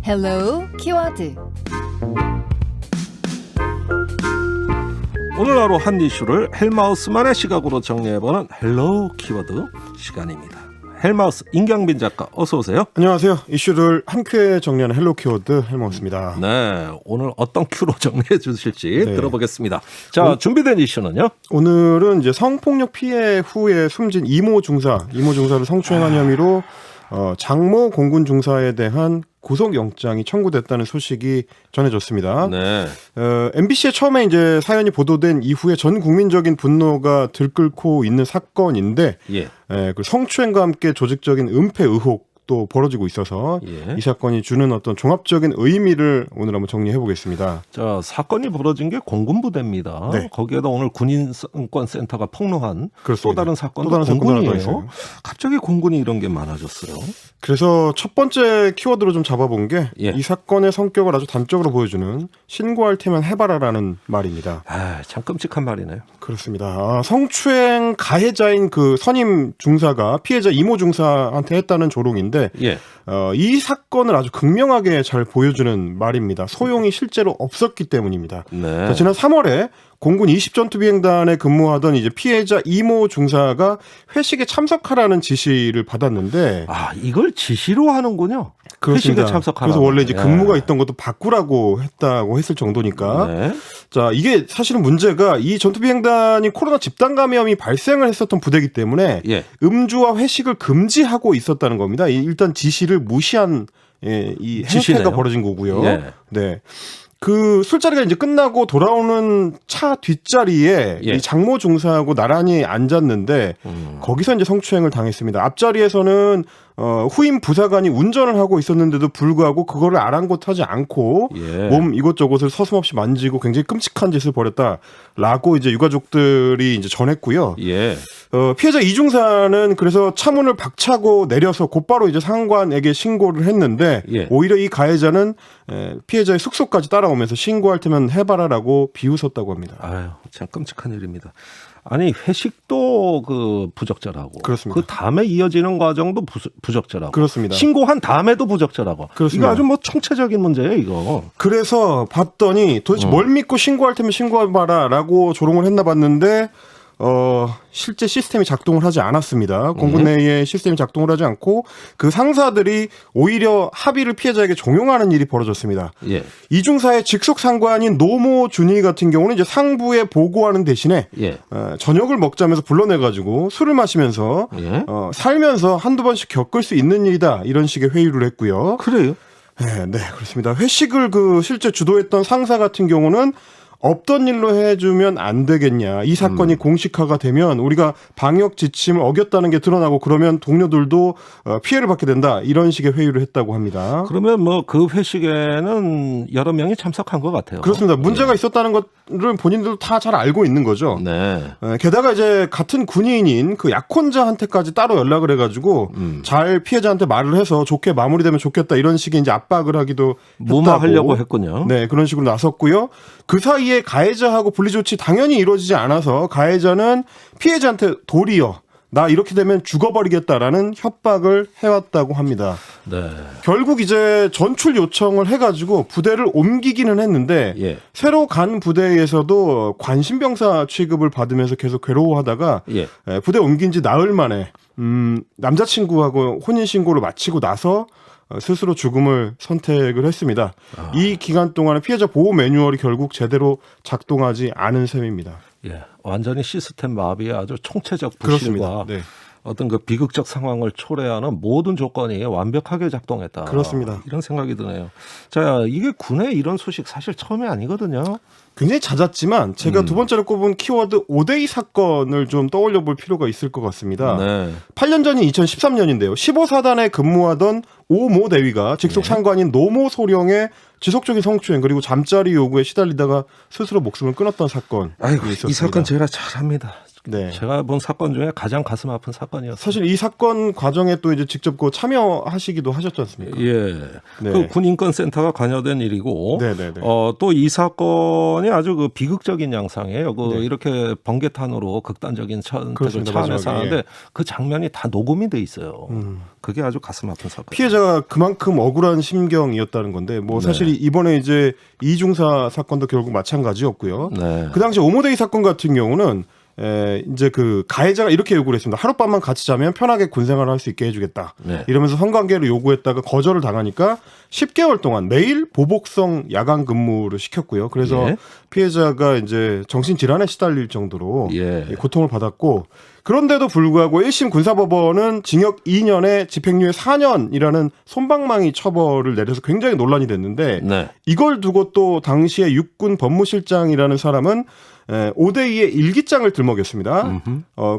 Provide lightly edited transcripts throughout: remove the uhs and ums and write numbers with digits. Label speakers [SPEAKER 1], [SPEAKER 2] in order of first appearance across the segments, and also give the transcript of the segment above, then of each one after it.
[SPEAKER 1] Hello 키워드.
[SPEAKER 2] 오늘 하루 한 이슈를 헬마우스만의 시각으로 정리해보는 헬로우 키워드 시간입니다. 헬마우스 임경빈 작가 어서 오세요.
[SPEAKER 3] 안녕하세요. 이슈를 한 큐에 정리하는 헬로 키워드 헬마우스입니다.
[SPEAKER 2] 네, 오늘 어떤 큐로 정리해 주실지
[SPEAKER 3] 네.
[SPEAKER 2] 들어보겠습니다. 자, 준비된 이슈는요?
[SPEAKER 3] 오늘은 이제 성폭력 피해 후에 숨진 이모 중사를 성추행한 혐의로 장모 공군 중사에 대한 구속영장이 청구됐다는 소식이 전해졌습니다.
[SPEAKER 2] 네.
[SPEAKER 3] MBC에 처음에 이제 사연이 보도된 이후에 전 국민적인 분노가 들끓고 있는 사건인데,
[SPEAKER 2] 예.
[SPEAKER 3] 그 성추행과 함께 조직적인 은폐 의혹도 벌어지고 있어서
[SPEAKER 2] 예.
[SPEAKER 3] 이 사건이 주는 어떤 종합적인 의미를 오늘 한번 정리해 보겠습니다.
[SPEAKER 2] 자, 사건이 벌어진 게 공군부대입니다.
[SPEAKER 3] 네.
[SPEAKER 2] 거기에다 오늘 군인권센터가 폭로한
[SPEAKER 3] 그렇습니다.
[SPEAKER 2] 또 다른 사건도
[SPEAKER 3] 또 다른 사건도 하나 더
[SPEAKER 2] 공군이에요.
[SPEAKER 3] 있어요.
[SPEAKER 2] 갑자기 공군이 이런 게 많아졌어요.
[SPEAKER 3] 그래서 첫 번째 키워드로 좀 잡아본 게 이
[SPEAKER 2] 예.
[SPEAKER 3] 사건의 성격을 아주 단적으로 보여주는 신고할 테면 해봐라라는 말입니다.
[SPEAKER 2] 아, 참 끔찍한 말이네요.
[SPEAKER 3] 그렇습니다. 성추행 가해자인 그 선임 중사가 피해자 이모 중사한테 했다는 조롱인데
[SPEAKER 2] 예.
[SPEAKER 3] 이 사건을 아주 극명하게 잘 보여주는 말입니다. 소용이 실제로 없었기 때문입니다.
[SPEAKER 2] 네.
[SPEAKER 3] 자, 지난 3월에 공군 20전투비행단에 근무하던 이제 피해자 이모 중사가 회식에 참석하라는 지시를 받았는데
[SPEAKER 2] 아, 이걸 지시로 하는군요.
[SPEAKER 3] 그렇습니다.
[SPEAKER 2] 회식에 참석하라.
[SPEAKER 3] 그래서 원래 이제
[SPEAKER 2] 예.
[SPEAKER 3] 근무가 있던 것도 바꾸라고 했을 정도니까.
[SPEAKER 2] 네.
[SPEAKER 3] 자, 이게 사실은 문제가 이 전투비행단이 코로나 집단 감염이 발생을 했었던 부대이기 때문에
[SPEAKER 2] 예.
[SPEAKER 3] 음주와 회식을 금지하고 있었다는 겁니다. 일단 지시를 무시한 이 행태가
[SPEAKER 2] 지시네요.
[SPEAKER 3] 벌어진 거고요.
[SPEAKER 2] 예.
[SPEAKER 3] 네. 그 술자리가 이제 끝나고 돌아오는 차 뒷자리에
[SPEAKER 2] 예.
[SPEAKER 3] 이 장모 중사하고 나란히 앉았는데 거기서 이제 성추행을 당했습니다. 앞자리에서는 후임 부사관이 운전을 하고 있었는데도 불구하고 그거를 아랑곳하지 않고
[SPEAKER 2] 예.
[SPEAKER 3] 몸 이것저것을 서슴없이 만지고 굉장히 끔찍한 짓을 벌였다라고 이제 유가족들이 이제 전했고요.
[SPEAKER 2] 예.
[SPEAKER 3] 피해자 이중사는 그래서 차문을 박차고 내려서 곧바로 이제 상관에게 신고를 했는데
[SPEAKER 2] 예.
[SPEAKER 3] 오히려 이 가해자는 피해자의 숙소까지 따라오면서 신고할 테면 해봐라라고 비웃었다고 합니다.
[SPEAKER 2] 아유, 참 끔찍한 일입니다. 아니, 회식도 그 부적절하고
[SPEAKER 3] 그렇습니다.
[SPEAKER 2] 그 다음에 이어지는 과정도 부적절하고
[SPEAKER 3] 그렇습니다.
[SPEAKER 2] 신고한 다음에도 부적절하고
[SPEAKER 3] 그렇습니다.
[SPEAKER 2] 이거 아주 뭐 총체적인 문제예요, 이거.
[SPEAKER 3] 그래서 봤더니 도대체 뭘 믿고 신고할 테면 신고해봐라라고 조롱을 했나 봤는데 실제 시스템이 작동을 하지 않았습니다. 공군 내에 시스템이 작동을 하지 않고 그 상사들이 오히려 합의를 피해자에게 종용하는 일이 벌어졌습니다.
[SPEAKER 2] 예.
[SPEAKER 3] 이중사의 직속 상관인 노모 준이 같은 경우는 이제 상부에 보고하는 대신에
[SPEAKER 2] 예.
[SPEAKER 3] 저녁을 먹자면서 불러내가지고 술을 마시면서
[SPEAKER 2] 예.
[SPEAKER 3] 살면서 한두 번씩 겪을 수 있는 일이다 이런 식의 회유를 했고요.
[SPEAKER 2] 그래요?
[SPEAKER 3] 네, 그렇습니다. 회식을 실제 주도했던 상사 같은 경우는 없던 일로 해주면 안 되겠냐. 이 사건이 공식화가 되면 우리가 방역 지침을 어겼다는 게 드러나고 그러면 동료들도 피해를 받게 된다. 이런 식의 회유를 했다고 합니다.
[SPEAKER 2] 그러면 뭐 그 회식에는 여러 명이 참석한 것 같아요.
[SPEAKER 3] 그렇습니다. 문제가 있었다는 것을 본인들도 다 잘 알고 있는 거죠.
[SPEAKER 2] 네.
[SPEAKER 3] 게다가 이제 같은 군인인 그 약혼자한테까지 따로 연락을 해가지고 잘 피해자한테 말을 해서 좋게 마무리되면 좋겠다 이런 식의 이제 압박을 하기도
[SPEAKER 2] 무마하려고
[SPEAKER 3] 했다고.
[SPEAKER 2] 했군요.
[SPEAKER 3] 네, 그런 식으로 나섰고요. 그 사이에 가해자하고 분리조치 당연히 이루어지지 않아서 가해자는 피해자한테 도리어 나 이렇게 되면 죽어버리겠다라는 협박을 해왔다고 합니다.
[SPEAKER 2] 네.
[SPEAKER 3] 결국 이제 전출 요청을 해가지고 부대를 옮기기는 했는데
[SPEAKER 2] 예.
[SPEAKER 3] 새로 간 부대에서도 관심병사 취급을 받으면서 계속 괴로워하다가
[SPEAKER 2] 예.
[SPEAKER 3] 부대 옮긴 지 나흘 만에 남자친구하고 혼인신고를 마치고 나서 스스로 죽음을 선택을 했습니다. 이 기간 동안에 피해자 보호 매뉴얼이 결국 제대로 작동하지 않은 셈입니다.
[SPEAKER 2] 예. 완전히 시스템 마비의 아주 총체적
[SPEAKER 3] 그렇습니다.
[SPEAKER 2] 부실과
[SPEAKER 3] 네.
[SPEAKER 2] 어떤 그 비극적 상황을 초래하는 모든 조건이 완벽하게 작동했다.
[SPEAKER 3] 그렇습니다.
[SPEAKER 2] 이런 생각이 드네요. 자, 이게 군에 이런 소식 사실 처음이 아니거든요.
[SPEAKER 3] 굉장히 잦았지만 제가 두 번째로 꼽은 키워드 5대2 사건을 좀 떠올려 볼 필요가 있을 것 같습니다.
[SPEAKER 2] 네.
[SPEAKER 3] 8년 전인 2013년인데요. 15사단에 근무하던 오모 대위가 직속 상관인 노모 소령의 지속적인 성추행 그리고 잠자리 요구에 시달리다가 스스로 목숨을 끊었던 사건.
[SPEAKER 2] 아이고, 이 사건 제가 잘합니다.
[SPEAKER 3] 네.
[SPEAKER 2] 제가 본 사건 중에 가장 가슴 아픈 사건이었어요.
[SPEAKER 3] 사실 이 사건 과정에 또 이제 직접 참여하시기도 하셨지 않습니까?
[SPEAKER 2] 예.
[SPEAKER 3] 네.
[SPEAKER 2] 그 군인권센터가 관여된 일이고,
[SPEAKER 3] 네네네.
[SPEAKER 2] 또 이 사건이 아주 그 비극적인 양상이에요.
[SPEAKER 3] 네.
[SPEAKER 2] 이렇게 번개탄으로 극단적인 선택을
[SPEAKER 3] 그렇습니다.
[SPEAKER 2] 차안에서
[SPEAKER 3] 마지막에.
[SPEAKER 2] 하는데 그 장면이 다 녹음이 돼 있어요. 그게 아주 가슴 아픈 사건.
[SPEAKER 3] 피해자가 그만큼 억울한 심경이었다는 건데 뭐 사실 이번에 이제 이중사 사건도 결국 마찬가지였고요.
[SPEAKER 2] 네.
[SPEAKER 3] 그 당시 오모데이 사건 같은 경우는 이제 그 가해자가 이렇게 요구를 했습니다. 하룻밤만 같이 자면 편하게 군생활을 할 수 있게 해주겠다.
[SPEAKER 2] 네.
[SPEAKER 3] 이러면서 성관계를 요구했다가 거절을 당하니까 10개월 동안 매일 보복성 야간 근무를 시켰고요. 그래서
[SPEAKER 2] 예.
[SPEAKER 3] 피해자가 이제 정신질환에 시달릴 정도로
[SPEAKER 2] 예.
[SPEAKER 3] 고통을 받았고 그런데도 불구하고 1심 군사법원은 징역 2년에 집행유예 4년이라는 솜방망이 처벌을 내려서 굉장히 논란이 됐는데
[SPEAKER 2] 네.
[SPEAKER 3] 이걸 두고 또 당시에 육군 법무실장이라는 사람은 5대2의 일기장을 들먹였습니다.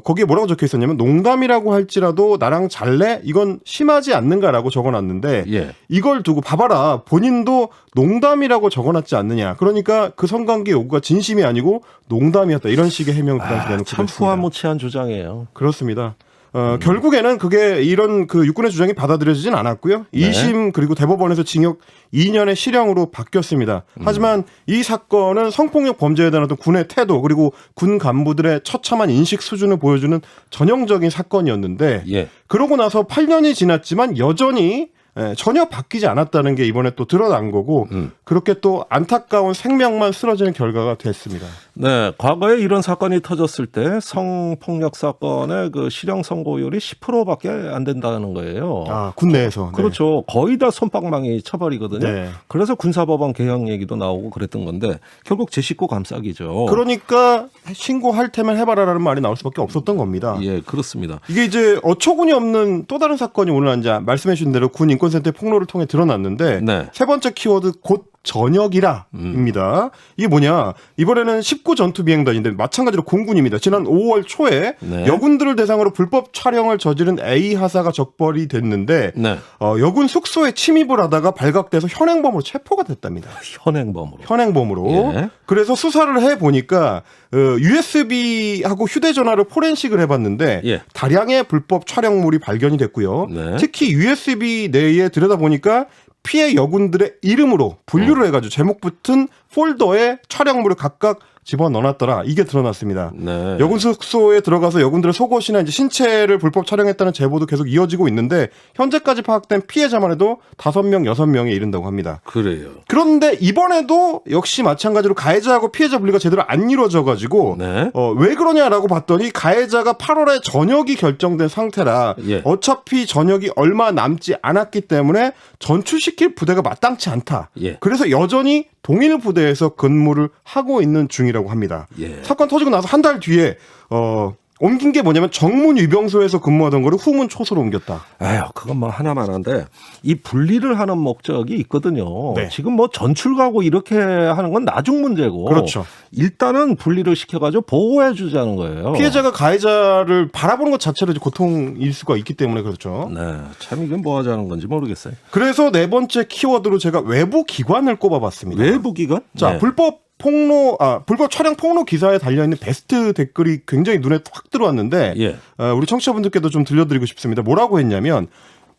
[SPEAKER 3] 거기에 뭐라고 적혀 있었냐면 농담이라고 할지라도 나랑 잘래? 이건 심하지 않는가라고 적어놨는데
[SPEAKER 2] 예.
[SPEAKER 3] 이걸 두고 봐봐라. 본인도 농담이라고 적어놨지 않느냐. 그러니까 그 성관계 요구가 진심이 아니고 농담이었다. 이런 식의 해명을 그 당시 내놓고
[SPEAKER 2] 참
[SPEAKER 3] 있습니다.
[SPEAKER 2] 후한무치한 주장이에요.
[SPEAKER 3] 그렇습니다. 결국에는 그게 이런 그 육군의 주장이 받아들여지진 않았고요.
[SPEAKER 2] 네.
[SPEAKER 3] 2심 그리고 대법원에서 징역 2년의 실형으로 바뀌었습니다. 하지만 이 사건은 성폭력 범죄에 대한 어떤 군의 태도 그리고 군 간부들의 처참한 인식 수준을 보여주는 전형적인 사건이었는데
[SPEAKER 2] 예.
[SPEAKER 3] 그러고 나서 8년이 지났지만 여전히 전혀 바뀌지 않았다는 게 이번에 또 드러난 거고 그렇게 또 안타까운 생명만 쓰러지는 결과가 됐습니다.
[SPEAKER 2] 네, 과거에 이런 사건이 터졌을 때 성폭력 사건의 그 실형 선고율이 10%밖에 안 된다는 거예요.
[SPEAKER 3] 아, 군 내에서.
[SPEAKER 2] 그렇죠. 거의 다 솜방망이 처벌이거든요.
[SPEAKER 3] 네.
[SPEAKER 2] 그래서 군사법원 개혁 얘기도 나오고 그랬던 건데 결국 제 식구 감싸기죠.
[SPEAKER 3] 그러니까 신고할 테면 해봐라라는 말이 나올 수밖에 없었던 겁니다.
[SPEAKER 2] 예, 그렇습니다.
[SPEAKER 3] 이게 이제 어처구니 없는 또 다른 사건이 오늘 이제 말씀해 주신 대로 군 인권센터의 폭로를 통해 드러났는데
[SPEAKER 2] 네.
[SPEAKER 3] 세 번째 키워드 곧 전역이라입니다. 이게 뭐냐? 이번에는 19 전투 비행단인데 마찬가지로 공군입니다. 지난 5월 초에
[SPEAKER 2] 네.
[SPEAKER 3] 여군들을 대상으로 불법 촬영을 저지른 A 하사가 적발이 됐는데
[SPEAKER 2] 네.
[SPEAKER 3] 여군 숙소에 침입을 하다가 발각돼서 현행범으로 체포가 됐답니다. 현행범으로.
[SPEAKER 2] 예.
[SPEAKER 3] 그래서 수사를 해 보니까 USB하고 휴대전화를 포렌식을 해봤는데
[SPEAKER 2] 예.
[SPEAKER 3] 다량의 불법 촬영물이 발견이 됐고요.
[SPEAKER 2] 네.
[SPEAKER 3] 특히 USB 내에 들여다보니까 피해 여군들의 이름으로 분류를 해가지고 제목 붙은 폴더에 촬영물을 각각 집어넣어놨더라. 이게 드러났습니다.
[SPEAKER 2] 네.
[SPEAKER 3] 여군 숙소에 들어가서 여군들의 속옷이나 이제 신체를 불법 촬영했다는 제보도 계속 이어지고 있는데 현재까지 파악된 피해자만 해도 5명, 6명에 이른다고 합니다.
[SPEAKER 2] 그래요.
[SPEAKER 3] 그런데 이번에도 역시 마찬가지로 가해자하고 피해자 분리가 제대로 안 이루어져가지고
[SPEAKER 2] 네.
[SPEAKER 3] 왜 그러냐라고 봤더니 가해자가 8월에 전역이 결정된 상태라
[SPEAKER 2] 예.
[SPEAKER 3] 어차피 전역이 얼마 남지 않았기 때문에 전출시킬 부대가 마땅치 않다.
[SPEAKER 2] 예.
[SPEAKER 3] 그래서 여전히 동일 부대에서 근무를 하고 있는 중이라고 합니다.
[SPEAKER 2] 예.
[SPEAKER 3] 사건 터지고 나서 한 달 뒤에 옮긴 게 뭐냐면 정문 유병소에서 근무하던 거를 후문 초소로 옮겼다.
[SPEAKER 2] 에휴, 그건 뭐 하나만 한데 이 분리를 하는 목적이 있거든요.
[SPEAKER 3] 네.
[SPEAKER 2] 지금 뭐 전출 가고 이렇게 하는 건 나중 문제고.
[SPEAKER 3] 그렇죠.
[SPEAKER 2] 일단은 분리를 시켜가지고 보호해 주자는 거예요.
[SPEAKER 3] 피해자가 가해자를 바라보는 것 자체로 이제 고통일 수가 있기 때문에 그렇죠.
[SPEAKER 2] 네, 참 이게 뭐 하자는 건지 모르겠어요.
[SPEAKER 3] 그래서 네 번째 키워드로 제가 외부 기관을 꼽아봤습니다.
[SPEAKER 2] 외부 기관?
[SPEAKER 3] 자,
[SPEAKER 2] 네.
[SPEAKER 3] 불법 촬영 폭로 기사에 달려있는 베스트 댓글이 굉장히 눈에 확 들어왔는데,
[SPEAKER 2] 예.
[SPEAKER 3] 우리 청취자분들께도 좀 들려드리고 싶습니다. 뭐라고 했냐면,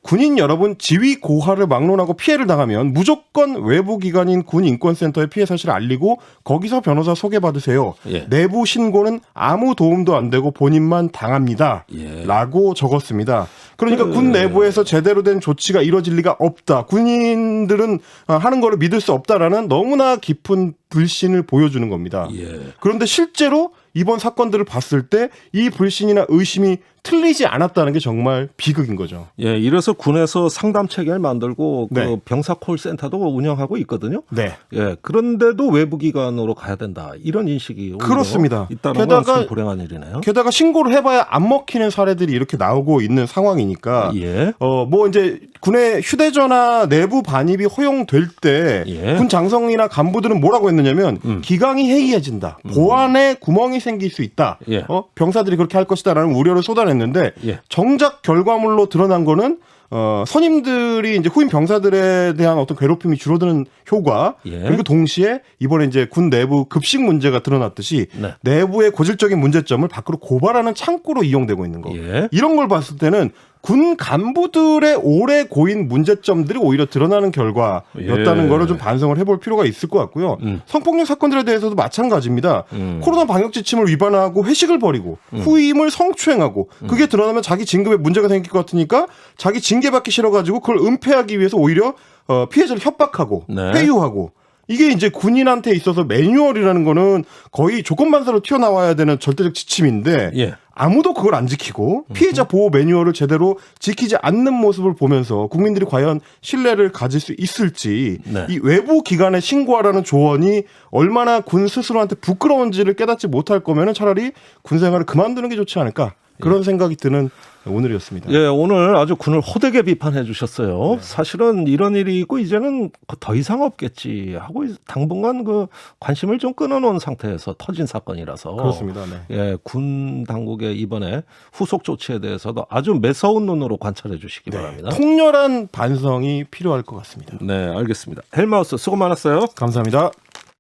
[SPEAKER 3] 군인 여러분 지위 고하를 막론하고 피해를 당하면 무조건 외부 기관인 군 인권센터에 피해 사실을 알리고 거기서 변호사 소개받으세요.
[SPEAKER 2] 예.
[SPEAKER 3] 내부 신고는 아무 도움도 안 되고 본인만 당합니다.
[SPEAKER 2] 예.
[SPEAKER 3] 라고 적었습니다. 그러니까 군 내부에서 제대로 된 조치가 이루어질 리가 없다. 군인들은 하는 거를 믿을 수 없다라는 너무나 깊은 불신을 보여주는 겁니다.
[SPEAKER 2] 예.
[SPEAKER 3] 그런데 실제로 이번 사건들을 봤을 때 이 불신이나 의심이 틀리지 않았다는 게 정말 비극인 거죠.
[SPEAKER 2] 예, 이래서 군에서 상담 체계를 만들고 그
[SPEAKER 3] 네.
[SPEAKER 2] 병사 콜센터도 운영하고 있거든요.
[SPEAKER 3] 네.
[SPEAKER 2] 예, 그런데도 외부 기관으로 가야 된다. 이런 인식이
[SPEAKER 3] 그렇습니다.
[SPEAKER 2] 있다는 건 참 불행한 일이네요.
[SPEAKER 3] 게다가 신고를 해봐야 안 먹히는 사례들이 이렇게 나오고 있는 상황이니까
[SPEAKER 2] 예.
[SPEAKER 3] 뭐 이제 군의 휴대전화 내부 반입이 허용될 때
[SPEAKER 2] 예.
[SPEAKER 3] 군 장성이나 간부들은 뭐라고 했느냐면 기강이 해이해진다. 보안에 구멍이 생길 수 있다.
[SPEAKER 2] 예.
[SPEAKER 3] 병사들이 그렇게 할 것이다라는 우려를 쏟아냈는데
[SPEAKER 2] 예.
[SPEAKER 3] 정작 결과물로 드러난 거는 선임들이 이제 후임 병사들에 대한 어떤 괴롭힘이 줄어드는 효과
[SPEAKER 2] 예.
[SPEAKER 3] 그리고 동시에 이번에 이제 군 내부 급식 문제가 드러났듯이
[SPEAKER 2] 네.
[SPEAKER 3] 내부의 고질적인 문제점을 밖으로 고발하는 창구로 이용되고 있는 거.
[SPEAKER 2] 예.
[SPEAKER 3] 이런 걸 봤을 때는 군 간부들의 오래 고인 문제점들이 오히려 드러나는 결과였다는
[SPEAKER 2] 예.
[SPEAKER 3] 거를 좀 반성을 해볼 필요가 있을 것 같고요. 성폭력 사건들에 대해서도 마찬가지입니다. 코로나 방역 지침을 위반하고 회식을 벌이고 후임을 성추행하고 그게 드러나면 자기 진급에 문제가 생길 것 같으니까 자기 징계받기 싫어가지고 그걸 은폐하기 위해서 오히려 피해자를 협박하고
[SPEAKER 2] 네.
[SPEAKER 3] 회유하고 이게 이제 군인한테 있어서 매뉴얼이라는 거는 거의 조건반사로 튀어나와야 되는 절대적 지침인데
[SPEAKER 2] 예.
[SPEAKER 3] 아무도 그걸 안 지키고 피해자 보호 매뉴얼을 제대로 지키지 않는 모습을 보면서 국민들이 과연 신뢰를 가질 수 있을지
[SPEAKER 2] 네.
[SPEAKER 3] 이 외부 기관에 신고하라는 조언이 얼마나 군 스스로한테 부끄러운지를 깨닫지 못할 거면은 차라리 군 생활을 그만두는 게 좋지 않을까 그런 생각이 드는 오늘이었습니다.
[SPEAKER 2] 예, 오늘 아주 군을 호되게 비판해 주셨어요. 사실은 이런 일이 있고 이제는 더 이상 없겠지 하고 당분간 그 관심을 좀 끊어놓은 상태에서 터진 사건이라서
[SPEAKER 3] 그렇습니다. 네.
[SPEAKER 2] 예, 군 당국의 이번에 후속 조치에 대해서도 아주 매서운 눈으로 관찰해 주시기 바랍니다.
[SPEAKER 3] 통렬한 반성이 필요할 것 같습니다.
[SPEAKER 2] 네, 알겠습니다. 헬마우스 수고 많았어요.
[SPEAKER 3] 감사합니다.